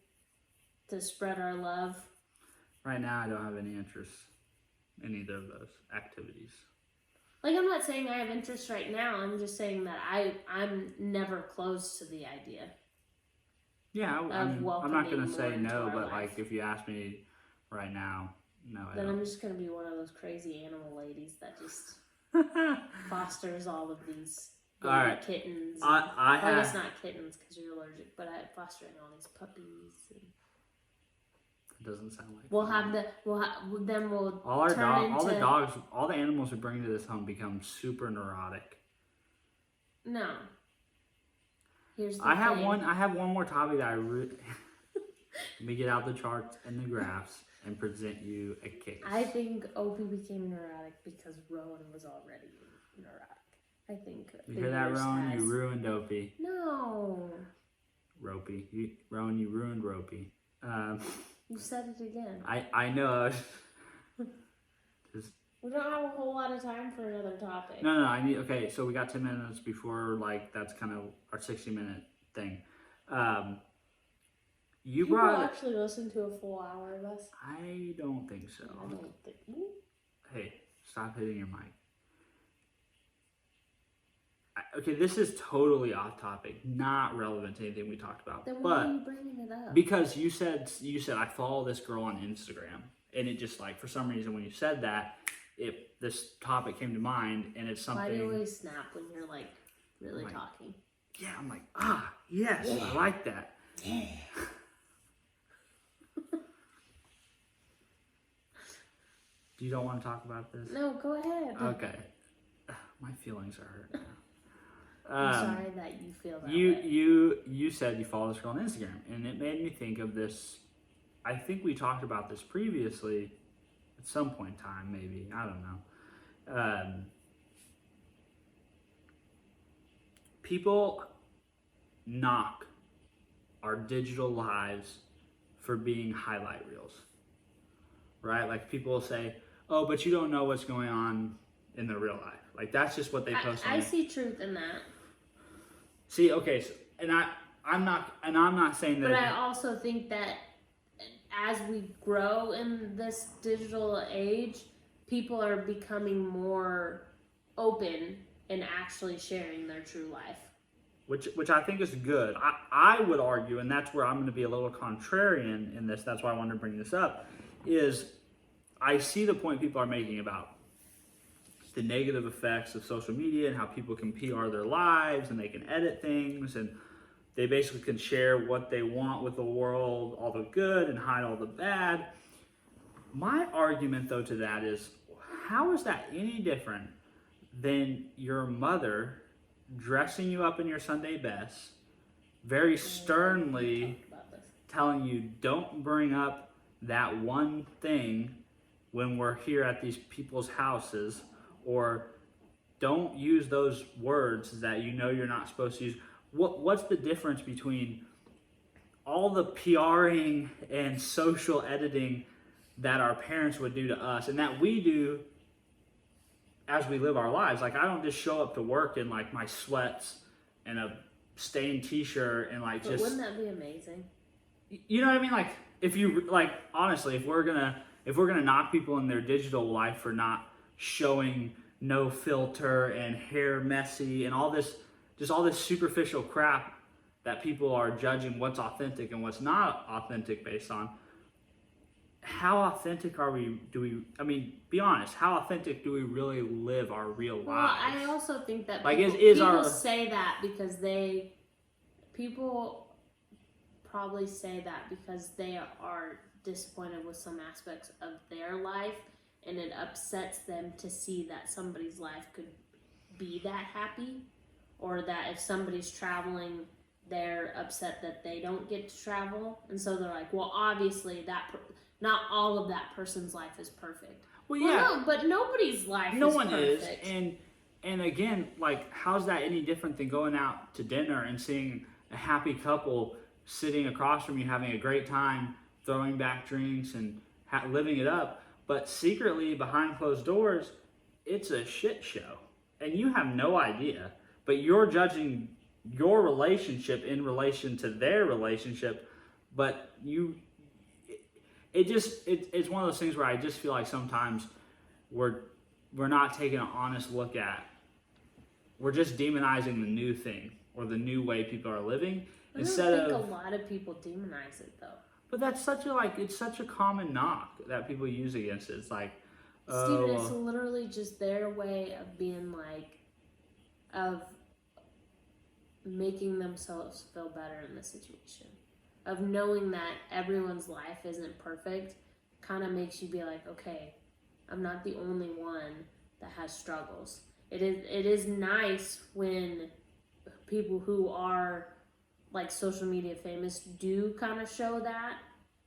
to spread our love? Right now, I don't have any interest in either of those activities. Like, I'm not saying I have interest right now. I'm just saying that I'm never close to the idea. Yeah, I'm not going to say no, but like if you ask me right now, no, I don't. Then I'm just going to be one of those crazy animal ladies that just fosters all of these kittens. I guess not kittens because you're allergic, but fostering all these puppies. And it doesn't sound like we'll all the animals we bring to this home become super neurotic. No. Here's the thing. I have one more topic that let me get out the charts and the graphs and present you a case. I think Opie became neurotic because Rowan was already neurotic. I think. You hear that, Rowan? You ruined Opie. No. Ropey. Rowan, you ruined Ropey. You said it again. I know. We don't have a whole lot of time for another topic. No. Okay, so we got 10 minutes before, like, that's kind of our 60-minute thing. People actually listen to a full hour of us? I don't think so. I don't think. Hey, stop hitting your mic. Okay, this is totally off topic, not relevant to anything we talked about. Then why are you bringing it up? Because you said I follow this girl on Instagram, and it just like for some reason when you said that, this topic came to mind, and it's something. Why do you always snap when you're like really talking? Yeah, I'm like yes, I like that. You don't want to talk about this? No, go ahead. Okay. My feelings are hurt now. I'm sorry that you feel that way. You said you follow this girl on Instagram, and it made me think of this. I think we talked about this previously at some point in time, maybe. I don't know. People knock our digital lives for being highlight reels, right? Like people will say, "Oh, but you don't know what's going on in the real life." Like that's just what they post. I see truth in that. See, okay, so, I'm not saying that. But I also think that as we grow in this digital age, people are becoming more open and actually sharing their true life. Which I think is good. I would argue, and that's where I'm going to be a little contrarian in this, that's why I wanted to bring this up, is I see the point people are making about the negative effects of social media and how people can PR their lives and they can edit things and they basically can share what they want with the world, all the good and hide all the bad. My argument, though, to that is, how is that any different than your mother dressing you up in your Sunday best, very sternly telling you, don't bring up that one thing when we're here at these people's houses, or don't use those words that you know you're not supposed to use? What's the difference between all the PRing and social editing that our parents would do to us and that we do as we live our lives? Like, I don't just show up to work in like my sweats and a stained t-shirt and like just. Wouldn't that be amazing? You know what I mean? Like, if you like, honestly, if we're gonna knock people in their digital life for not showing no filter and hair messy and all this superficial crap that people are judging what's authentic and what's not authentic based on, how authentic are we? Be honest, how authentic do we really live our real lives? Well, I also think that like people say that because people probably say that because they are disappointed with some aspects of their life, and it upsets them to see that somebody's life could be that happy, or that if somebody's traveling, they're upset that they don't get to travel, and so they're like, well, obviously not all of that person's life is perfect. Well, yeah, no, but nobody's life no is one perfect. is, and again, like, how's that any different than going out to dinner and seeing a happy couple sitting across from you having a great time, throwing back drinks and living it up, but secretly behind closed doors, it's a shit show, and you have no idea, but you're judging your relationship in relation to their relationship, but it's one of those things where I just feel like sometimes we're not taking an honest look at, we're just demonizing the new thing or the new way people are living instead of. I think a lot of people demonize it though. But that's it's such a common knock that people use against it. It's like, Steven, it's literally just their way of being like, of making themselves feel better in the situation. Of knowing that everyone's life isn't perfect kind of makes you be like, okay, I'm not the only one that has struggles. It is nice when people who are like social media famous do kind of show that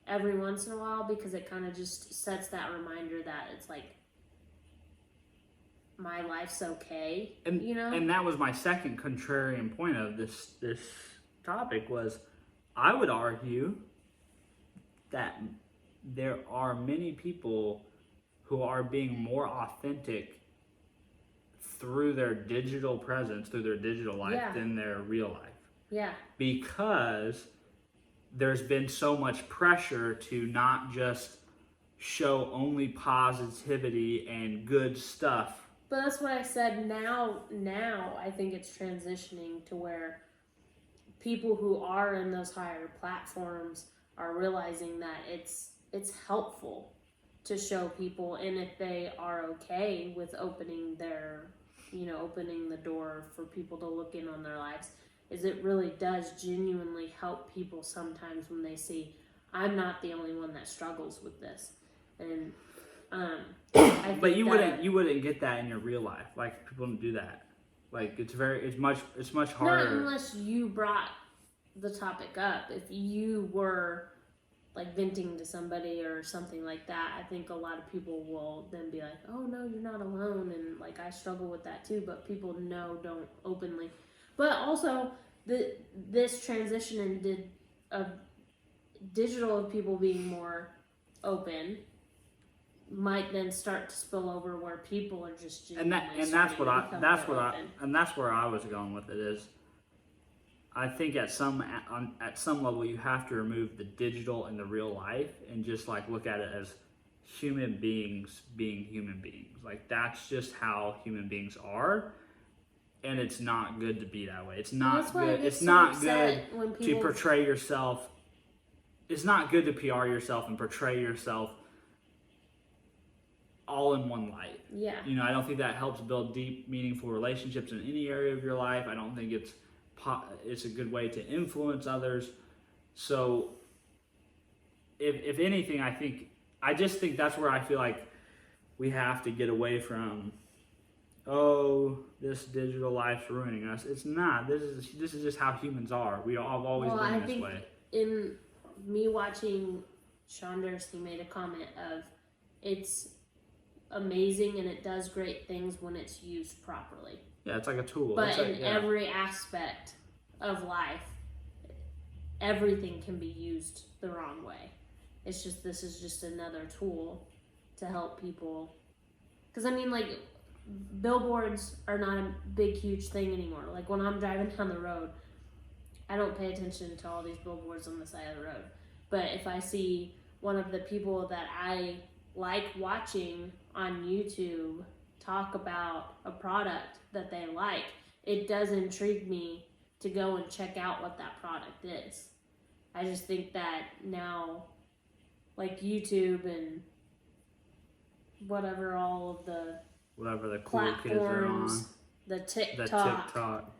every once in a while, because it kind of just sets that reminder that it's like, my life's okay, and, you know? And that was my second contrarian point of this topic was, I would argue that there are many people who are being more authentic through their digital presence, through their digital life, than their real life. Yeah. Because there's been so much pressure to not just show only positivity and good stuff. But that's what I said. Now I think it's transitioning to where people who are in those higher platforms are realizing that it's helpful to show people, and if they are okay with opening the door for people to look in on their lives, is it really does genuinely help people sometimes when they see, I'm not the only one that struggles with this. And But you wouldn't get that in your real life. Like, people don't do that. Like, it's much harder. Not unless you brought the topic up. If you were like venting to somebody or something like that, I think a lot of people will then be like, oh no, you're not alone, and like I struggle with that too, but people don't openly. But also this transition of digital of people being more open might then start to spill over where people are just that's where I was going with it is, I think at some level you have to remove the digital and the real life and just like look at it as human beings being human beings. Like, that's just how human beings are, and it's not good to be that way. It's not good. It's not good to portray yourself. It's not good to PR yourself and portray yourself all in one light. Yeah. You know, I don't think that helps build deep, meaningful relationships in any area of your life. I don't think it's a good way to influence others. So, if anything, I just think that's where I feel like we have to get away from, oh, this digital life's ruining us. It's not. This is just how humans are. I've always been this way. In me watching Shonder's, he made a comment of, it's amazing and it does great things when it's used properly. Yeah, it's like a tool. But every aspect of life, everything can be used the wrong way. It's just, this is just another tool to help people. Because I mean, like, billboards are not a big, huge thing anymore. Like, when I'm driving down the road, I don't pay attention to all these billboards on the side of the road. But if I see one of the people that I like watching on YouTube talk about a product that they like, it does intrigue me to go and check out what that product is. I just think that now, like YouTube and whatever the cool kids are on, the TikTok.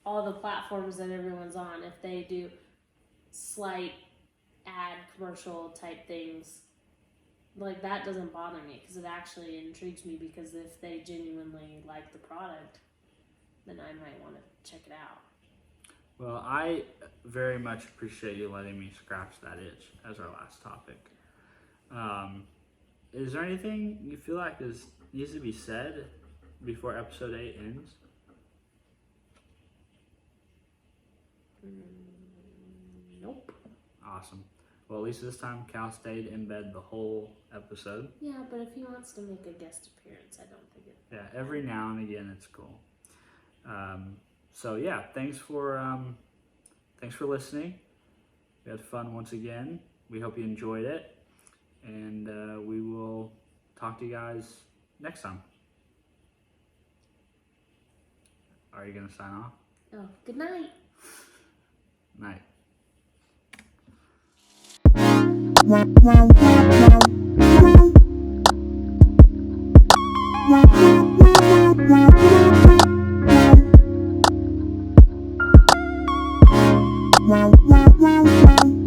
All the platforms that everyone's on, if they do slight ad commercial type things, like, that doesn't bother me because it actually intrigues me, because if they genuinely like the product, then I might want to check it out. Well, I very much appreciate you letting me scratch that itch as our last topic. Is there anything you feel like needs to be said before episode 8 ends? Nope. Awesome. Well, at least this time Cal stayed in bed the whole episode. Yeah, but if he wants to make a guest appearance, I don't think it. Yeah, every now and again it's cool. So yeah, thanks for listening. We had fun once again. We hope you enjoyed it, and we will talk to you guys next time. Are you gonna sign off? Oh, good night. Night. Wow.